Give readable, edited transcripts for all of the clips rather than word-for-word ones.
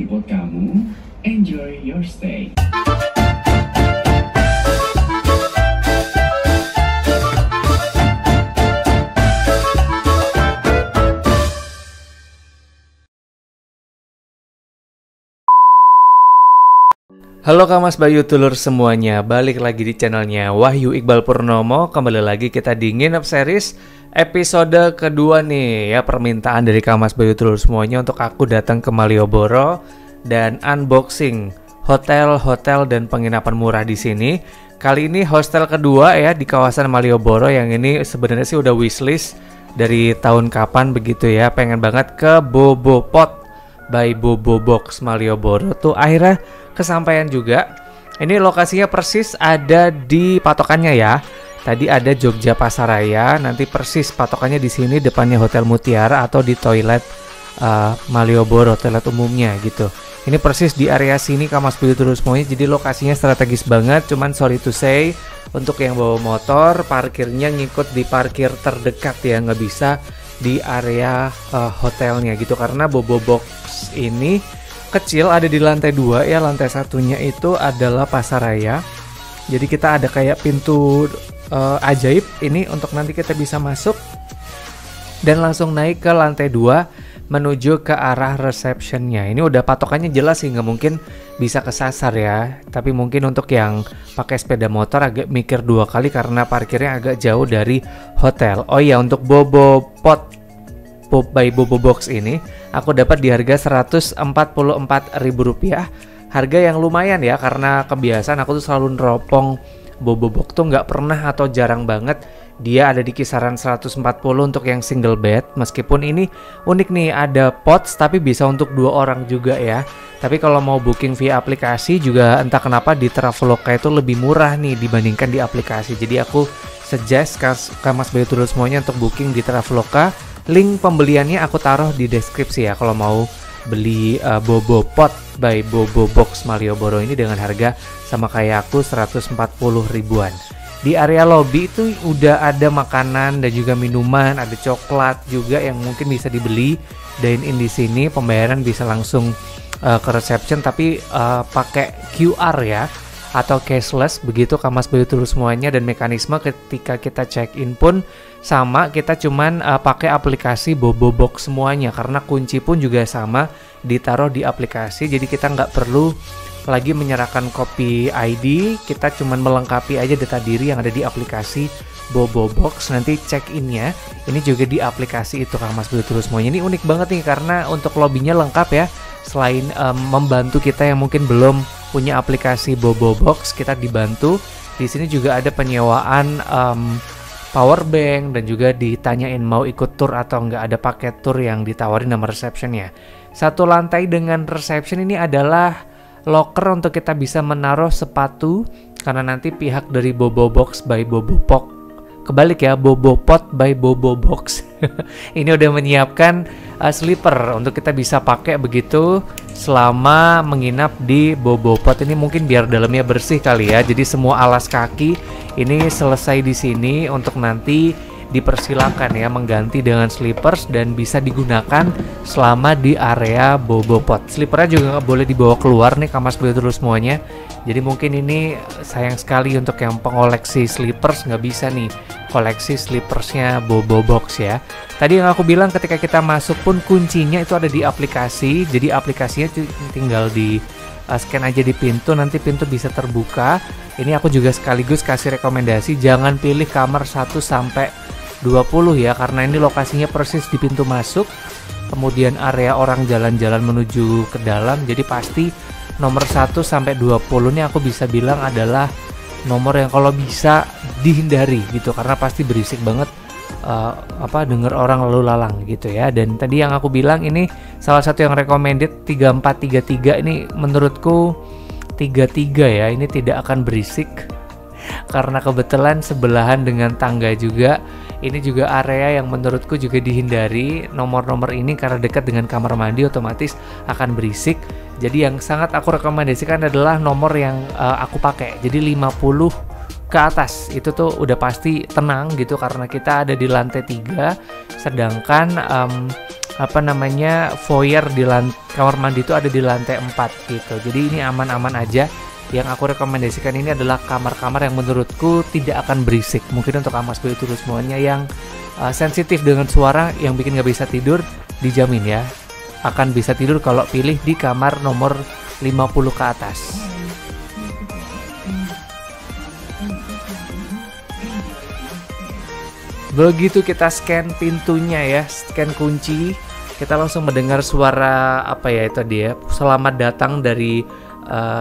di pot kamu. Enjoy your stay. Halo Kamas Bayu Tulur semuanya, balik lagi di channelnya Wahyu Iqbal Purnomo. Kembali lagi kita di Nginep Series episode kedua nih ya. Permintaan dari Kamas Bayu Tulur semuanya untuk aku datang ke Malioboro dan unboxing hotel-hotel dan penginapan murah di sini. Kali ini hostel kedua ya di kawasan Malioboro, yang ini sebenarnya sih udah wishlist dari tahun kapan begitu ya. Pengen banget ke Bobo Pot by Bobo Box Malioboro, tuh akhirnya kesampaian juga. Ini lokasinya persis ada di patokannya ya. Tadi ada Jogja Pasaraya, nanti persis patokannya di sini depannya Hotel Mutiara atau di toilet Malioboro, toilet umumnya gitu. Ini persis di area sini Kamas Bayu Tulur semuanya. Jadi lokasinya strategis banget. Cuman sorry to say, untuk yang bawa motor parkirnya ngikut di parkir terdekat ya, nggak bisa di area hotelnya gitu, karena Bobo Box ini kecil, ada di lantai 2 ya. Lantai satunya itu adalah Pasaraya. Jadi kita ada kayak pintu ajaib ini untuk nanti kita bisa masuk dan langsung naik ke lantai 2 menuju ke arah receptionnya. Ini udah patokannya jelas sih, nggak mungkin bisa kesasar ya. Tapi mungkin untuk yang pakai sepeda motor agak mikir 2 kali karena parkirnya agak jauh dari hotel. Oh iya, untuk Bobo Pot by Bobo Box ini aku dapat di harga Rp144.000. Harga yang lumayan ya, karena kebiasaan aku tuh selalu neropong Bobo Box tuh nggak pernah atau jarang banget dia ada di kisaran 140 untuk yang single bed. Meskipun ini unik nih, ada pots tapi bisa untuk 2 orang juga ya. Tapi kalau mau booking via aplikasi juga entah kenapa di Traveloka itu lebih murah nih dibandingkan di aplikasi. Jadi aku suggest Kamas Bayu Tulur semuanya untuk booking di Traveloka. Link pembeliannya aku taruh di deskripsi ya, kalau mau beli Bobo Pot by Bobo Box Malioboro ini dengan harga sama kayak aku 140 ribuan. Di area lobby itu udah ada makanan dan juga minuman, ada coklat juga yang mungkin bisa dibeli. Dine in di sini, pembayaran bisa langsung ke reception tapi pakai QR ya atau cashless begitu Kamas Bayu Tulur semuanya. Dan mekanisme ketika kita check in pun sama, kita cuman pakai aplikasi Bobo Box semuanya, karena kunci pun juga sama ditaruh di aplikasi. Jadi kita nggak perlu lagi menyerahkan kopi ID, kita cuman melengkapi aja data diri yang ada di aplikasi Bobo Box. Nanti check innya ini juga di aplikasi itu Kamas Bayu Tulur semuanya. Ini unik banget nih karena untuk lobbynya lengkap ya. Selain membantu kita yang mungkin belum punya aplikasi Bobo Box, kita dibantu. Di sini juga ada penyewaan power bank dan juga ditanyain mau ikut tour atau nggak, ada paket tour yang ditawarin sama receptionnya. Satu lantai dengan reception ini adalah locker untuk kita bisa menaruh sepatu, karena nanti pihak dari Bobo Box by Bobo Pot, kebalik ya, Bobo Pot by Bobo Box ini udah menyiapkan slipper untuk kita bisa pakai begitu selama menginap di Bobo Pot ini. Mungkin biar dalamnya bersih kali ya. Jadi semua alas kaki ini selesai di sini untuk nanti dipersilakan ya mengganti dengan slippers dan bisa digunakan selama di area Bobo Pot. Slippernya juga nggak boleh dibawa keluar nih Kamas Bayu Tulur semuanya. Jadi mungkin ini sayang sekali untuk yang pengoleksi slippers, nggak bisa nih koleksi slippersnya Bobo Box ya. Tadi yang aku bilang ketika kita masuk pun kuncinya itu ada di aplikasi. Jadi aplikasinya tinggal di scan aja di pintu, nanti pintu bisa terbuka. Ini aku juga sekaligus kasih rekomendasi, jangan pilih kamar 1 sampai 20 ya, karena ini lokasinya persis di pintu masuk, kemudian area orang jalan-jalan menuju ke dalam. Jadi pasti nomor 1 sampai 20 ini aku bisa bilang adalah nomor yang kalau bisa dihindari gitu, karena pasti berisik banget denger orang lalu lalang gitu ya. Dan tadi yang aku bilang ini salah satu yang recommended 3433 ini menurutku 33 ya, ini tidak akan berisik karena kebetulan sebelahan dengan tangga juga. Ini juga area yang menurutku juga dihindari nomor-nomor ini karena dekat dengan kamar mandi, otomatis akan berisik. Jadi yang sangat aku rekomendasikan adalah nomor yang aku pakai. Jadi 50 ke atas itu tuh udah pasti tenang gitu, karena kita ada di lantai 3, sedangkan apa namanya foyer di kamar mandi itu ada di lantai 4 gitu. Jadi ini aman-aman aja. Yang aku rekomendasikan ini adalah kamar-kamar yang menurutku tidak akan berisik. Mungkin untuk Kamas Bayu Tulus semuanya yang sensitif dengan suara yang bikin nggak bisa tidur, dijamin ya akan bisa tidur kalau pilih di kamar nomor 50 ke atas. Begitu kita scan pintunya ya, scan kunci, kita langsung mendengar suara apa ya itu dia, selamat datang dari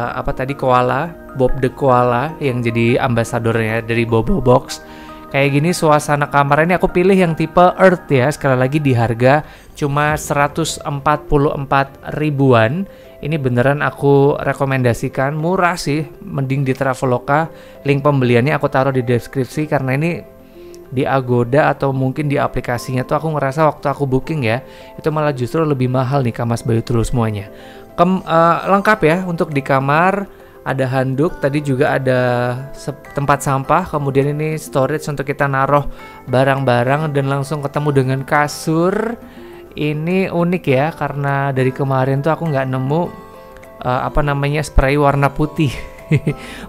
apa tadi koala, Bob the Koala yang jadi ambasadornya dari Bobo Box. Kayak gini suasana kamar ini aku pilih yang tipe Earth ya, sekali lagi di harga cuma 144 ribuan. Ini beneran aku rekomendasikan, murah sih, mending di Traveloka. Link pembeliannya aku taruh di deskripsi karena ini di Agoda atau mungkin di aplikasinya tuh aku ngerasa waktu aku booking ya, itu malah justru lebih mahal nih Kamas Bayu Tulus semuanya. Lengkap ya untuk di kamar, ada handuk, tadi juga ada tempat sampah, kemudian ini storage untuk kita naruh barang-barang dan langsung ketemu dengan kasur. Ini unik ya karena dari kemarin tuh aku nggak nemu apa namanya spray warna putih.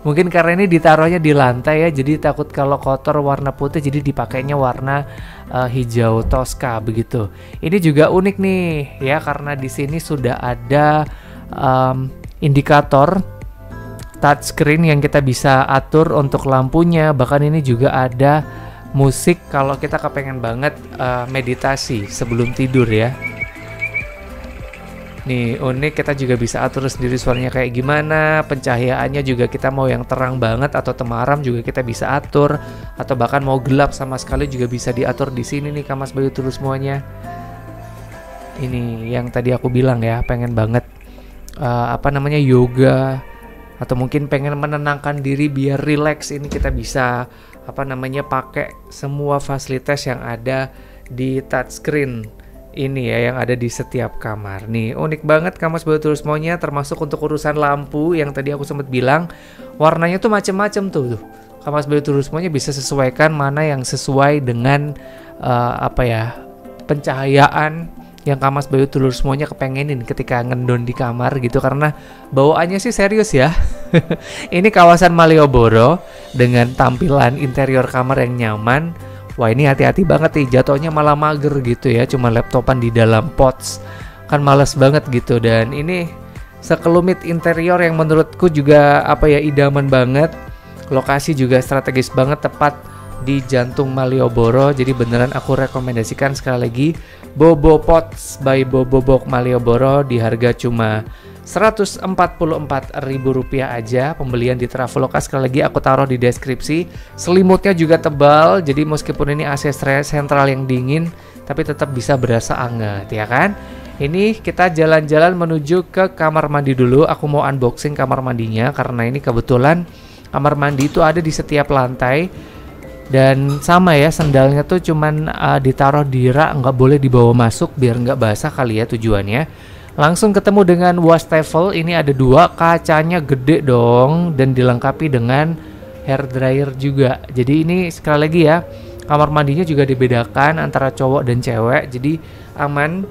Mungkin karena ini ditaruhnya di lantai ya, jadi takut kalau kotor warna putih, jadi dipakainya warna hijau Tosca begitu. Ini juga unik nih ya karena di sini sudah ada indikator touchscreen yang kita bisa atur untuk lampunya. Bahkan ini juga ada musik kalau kita kepengen banget meditasi sebelum tidur ya. Nih unik, kita juga bisa atur sendiri suaranya kayak gimana, pencahayaannya juga kita mau yang terang banget atau temaram juga kita bisa atur, atau bahkan mau gelap sama sekali juga bisa diatur di sini nih Kamas Bayu Tulus semuanya. Ini yang tadi aku bilang ya, pengen banget apa namanya yoga atau mungkin pengen menenangkan diri biar relax, ini kita bisa apa namanya pakai semua fasilitas yang ada di touchscreen ini ya yang ada di setiap kamar. Nih unik banget Kamas Bayu Tulus semuanya, termasuk untuk urusan lampu yang tadi aku sempat bilang warnanya tuh macem-macem tuh. Kamas Bayu Tulus semuanya bisa sesuaikan mana yang sesuai dengan apa ya pencahayaan yang Kamas Bayu Tulus semuanya kepengenin ketika ngendon di kamar gitu, karena bawaannya sih serius ya. Ini kawasan Malioboro dengan tampilan interior kamar yang nyaman. Wah ini hati-hati banget nih, jatuhnya malah mager gitu ya, cuma laptopan di dalam pods, kan males banget gitu. Dan ini sekelumit interior yang menurutku juga apa ya idaman banget. Lokasi juga strategis banget, tepat di jantung Malioboro. Jadi beneran aku rekomendasikan sekali lagi Bobo Pods by Bobo Box Malioboro di harga cuma Rp144.000 aja. Pembelian di Traveloka sekali lagi aku taruh di deskripsi. Selimutnya juga tebal, jadi meskipun ini AC sentral yang dingin tapi tetap bisa berasa hangat ya kan. Ini kita jalan-jalan menuju ke kamar mandi dulu. Aku mau unboxing kamar mandinya karena ini kebetulan kamar mandi itu ada di setiap lantai. Dan sama ya, sendalnya tuh cuman ditaruh di rak, nggak boleh dibawa masuk biar nggak basah kali ya tujuannya. Langsung ketemu dengan wastafel, ini ada 2, kacanya gede dong dan dilengkapi dengan hair dryer juga. Jadi ini sekali lagi ya, kamar mandinya juga dibedakan antara cowok dan cewek, jadi aman.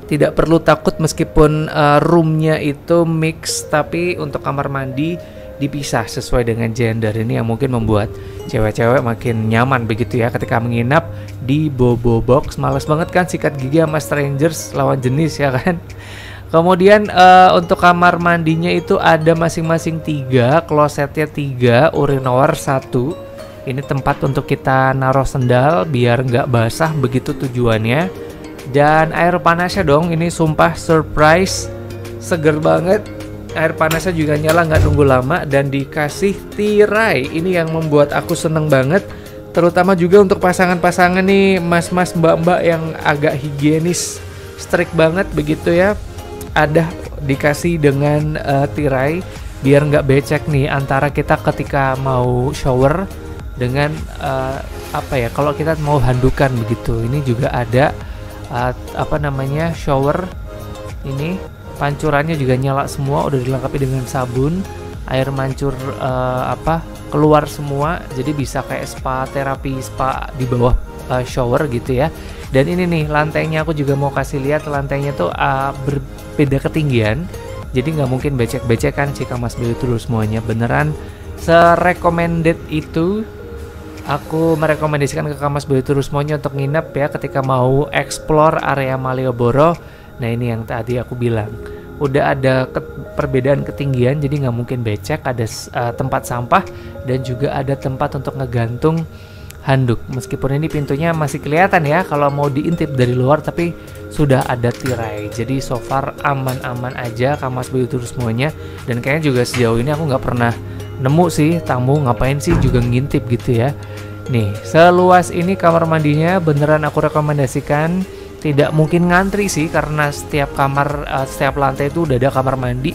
Tidak perlu takut meskipun roomnya itu mix, tapi untuk kamar mandi dipisah sesuai dengan gender. Ini yang mungkin membuat cewek-cewek makin nyaman begitu ya ketika menginap di Bobo Box. Males banget kan sikat gigi sama strangers lawan jenis ya kan. Kemudian untuk kamar mandinya itu ada masing-masing 3, klosetnya 3, urinowar 1. Ini tempat untuk kita naruh sendal biar nggak basah begitu tujuannya. Dan air panasnya dong, ini sumpah surprise, seger banget. Air panasnya juga nyala nggak nunggu lama dan dikasih tirai. Ini yang membuat aku seneng banget, terutama juga untuk pasangan-pasangan nih, mas-mas mbak-mbak yang agak higienis, strict banget begitu ya. Ada dikasih dengan tirai biar nggak becek nih antara kita ketika mau shower dengan apa ya kalau kita mau handukan begitu. Ini juga ada apa namanya shower ini. Pancurannya juga nyala semua, udah dilengkapi dengan sabun, air mancur keluar semua, jadi bisa kayak spa, terapi spa di bawah shower gitu ya. Dan ini nih lantainya, aku juga mau kasih lihat lantainya tuh berbeda ketinggian. Jadi nggak mungkin becek-becekan Cikamas Bayu Dulur semuanya, beneran se-recommended itu. Aku merekomendasikan ke Kamas Bayu Dulur semuanya untuk nginep ya ketika mau explore area Malioboro. Nah ini yang tadi aku bilang, udah ada perbedaan ketinggian, jadi nggak mungkin becek. Ada tempat sampah dan juga ada tempat untuk ngegantung handuk. Meskipun ini pintunya masih kelihatan ya kalau mau diintip dari luar, tapi sudah ada tirai. Jadi so far aman-aman aja Kamas Bayu Dulur semuanya. Dan kayaknya juga sejauh ini aku nggak pernah nemu sih tamu ngapain sih juga ngintip gitu ya. Nih seluas ini kamar mandinya, beneran aku rekomendasikan. Tidak mungkin ngantri sih karena setiap kamar, setiap lantai itu udah ada kamar mandi.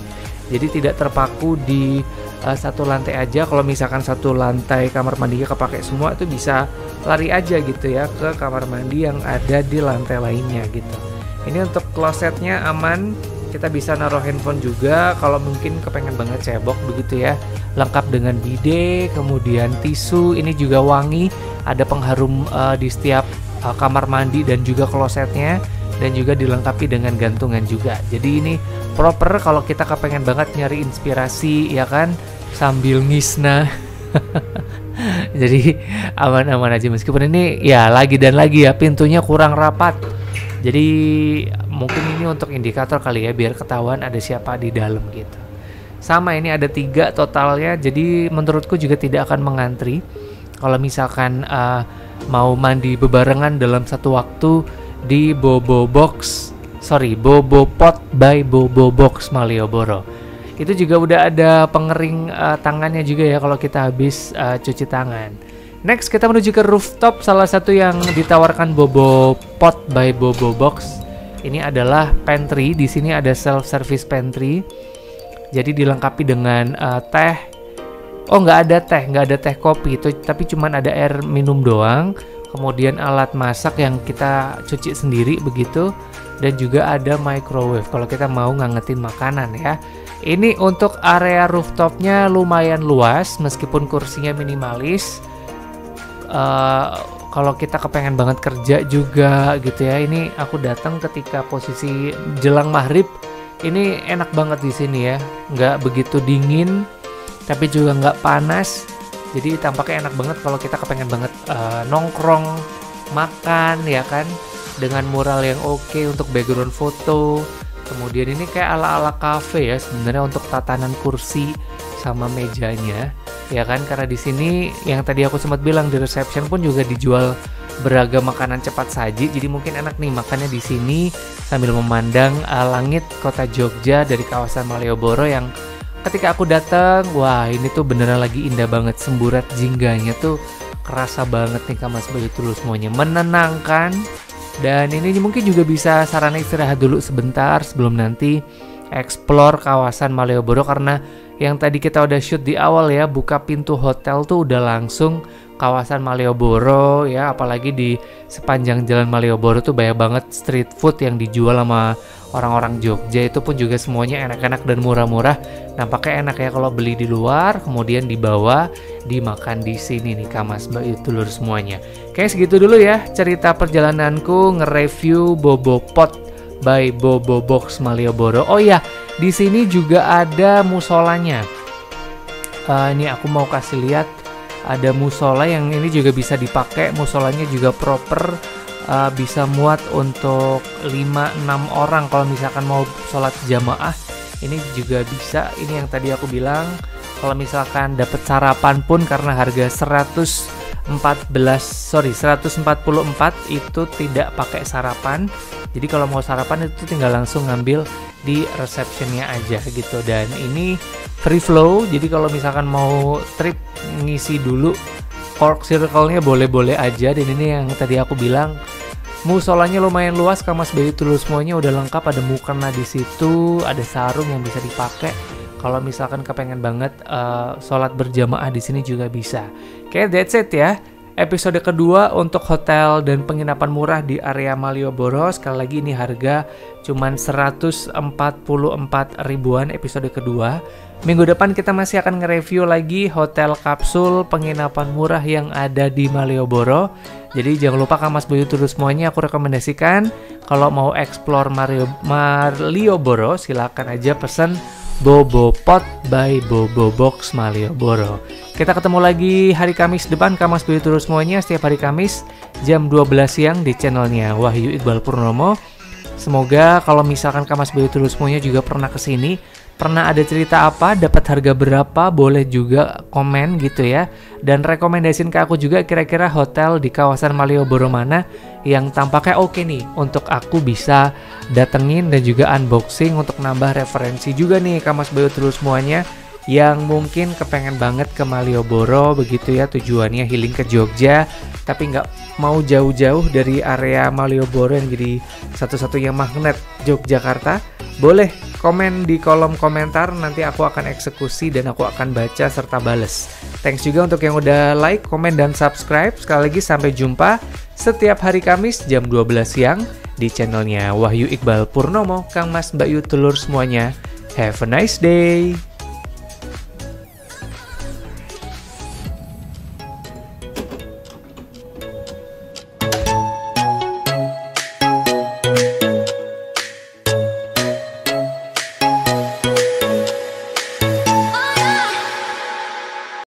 Jadi tidak terpaku di satu lantai aja. Kalau misalkan satu lantai kamar mandinya kepake semua, itu bisa lari aja gitu ya ke kamar mandi yang ada di lantai lainnya gitu. Ini untuk klosetnya aman, kita bisa naruh handphone juga kalau mungkin kepengen banget cebok begitu ya. Lengkap dengan bidet, kemudian tisu, ini juga wangi, ada pengharum di setiap kamar mandi dan juga klosetnya, dan juga dilengkapi dengan gantungan juga. Jadi ini proper kalau kita kepengen banget nyari inspirasi ya kan, sambil ngisna. Jadi aman-aman aja, meskipun ini ya lagi dan lagi ya pintunya kurang rapat. Jadi mungkin ini untuk indikator kali ya, biar ketahuan ada siapa di dalam gitu. Sama, ini ada 3 totalnya, jadi menurutku juga tidak akan mengantri. Kalau misalkan mau mandi bebarengan dalam satu waktu di Bobo Pot by Bobo Box Malioboro. Itu juga udah ada pengering tangannya juga ya kalau kita habis cuci tangan. Next kita menuju ke rooftop, salah satu yang ditawarkan Bobo Pot by Bobo Box. Ini adalah pantry, di sini ada self service pantry. Jadi dilengkapi dengan teh. Oh nggak ada teh kopi itu, tapi cuman ada air minum doang. Kemudian alat masak yang kita cuci sendiri begitu, dan juga ada microwave kalau kita mau ngangetin makanan ya. Ini untuk area rooftopnya lumayan luas meskipun kursinya minimalis. Kalau kita kepengen banget kerja juga gitu ya, ini aku datang ketika posisi jelang maghrib. Ini enak banget di sini ya, nggak begitu dingin tapi juga nggak panas. Jadi tampaknya enak banget kalau kita kepengen banget nongkrong, makan ya kan, dengan mural yang oke untuk background foto. Kemudian ini kayak ala-ala cafe ya sebenarnya untuk tatanan kursi sama mejanya ya kan, karena di sini yang tadi aku sempat bilang di reception pun juga dijual beragam makanan cepat saji. Jadi mungkin enak nih makannya di sini sambil memandang langit kota Jogja dari kawasan Malioboro yang ketika aku datang, wah ini tuh beneran lagi indah banget. Semburat jingganya tuh kerasa banget nih Kamas Bayu Dulur semuanya, menenangkan. Dan ini mungkin juga bisa sarana istirahat dulu sebentar sebelum nanti explore kawasan Malioboro, karena yang tadi kita udah shoot di awal ya, buka pintu hotel tuh udah langsung kawasan Malioboro ya. Apalagi di sepanjang jalan Malioboro tuh banyak banget street food yang dijual sama orang-orang Jogja. Itu pun juga semuanya enak-enak dan murah-murah. Nampaknya enak ya kalau beli di luar kemudian dibawa dimakan di sini nih Kamas Bayu Dulur semuanya. Kayak segitu dulu ya cerita perjalananku nge-review Bobo Pot by Bobo Box Malioboro. Oh ya, di sini juga ada musolanya. Ini aku mau kasih lihat, ada musola yang ini juga bisa dipakai. Musolanya juga proper, bisa muat untuk 5-6 orang kalau misalkan mau sholat jamaah. Ini juga bisa. Ini yang tadi aku bilang, kalau misalkan dapat sarapan pun karena harga 144 itu tidak pakai sarapan. Jadi kalau mau sarapan itu tinggal langsung ngambil di receptionnya aja gitu. Dan ini free flow, jadi kalau misalkan mau trip ngisi dulu cork circle-nya boleh-boleh aja. Dan ini yang tadi aku bilang, musolanya lumayan luas, Kamas Bayu Dulur semuanya udah lengkap, ada mukena di situ, ada sarung yang bisa dipakai. Kalau misalkan kepengen banget sholat berjamaah di sini juga bisa. Oke, that's it ya. episode kedua untuk hotel dan penginapan murah di area Malioboro. Sekali lagi ini harga cuman 144 ribuan episode kedua. Minggu depan kita masih akan nge-review lagi hotel kapsul penginapan murah yang ada di Malioboro. Jadi jangan lupa Kang Mas Bayu terus semuanya aku rekomendasikan kalau mau explore Malioboro silakan aja pesen Bobo Pot by Bobo Box Malioboro. Kita ketemu lagi hari Kamis depan Kang Mas Bayu terus semuanya setiap hari Kamis jam 12 siang di channelnya Wahyu Iqbal Purnomo. Semoga kalau misalkan Kang Mas Bayu terus semuanya juga pernah kesini, pernah ada cerita apa, dapat harga berapa, boleh juga komen gitu ya. Dan rekomendasiin ke aku juga kira-kira hotel di kawasan Malioboro mana yang tampaknya oke nih untuk aku bisa datengin dan juga unboxing untuk nambah referensi juga nih Kang Mas Bayu terus semuanya yang mungkin kepengen banget ke Malioboro begitu ya, tujuannya healing ke Jogja tapi nggak mau jauh-jauh dari area Malioboro yang jadi satu-satunya magnet Yogyakarta. Boleh komen di kolom komentar, nanti aku akan eksekusi dan aku akan baca serta bales. Thanks juga untuk yang udah like, komen, dan subscribe. Sekali lagi sampai jumpa setiap hari Kamis jam 12 siang di channelnya Wahyu Iqbal Purnomo, Kang Mas Bayu telur semuanya. Have a nice day.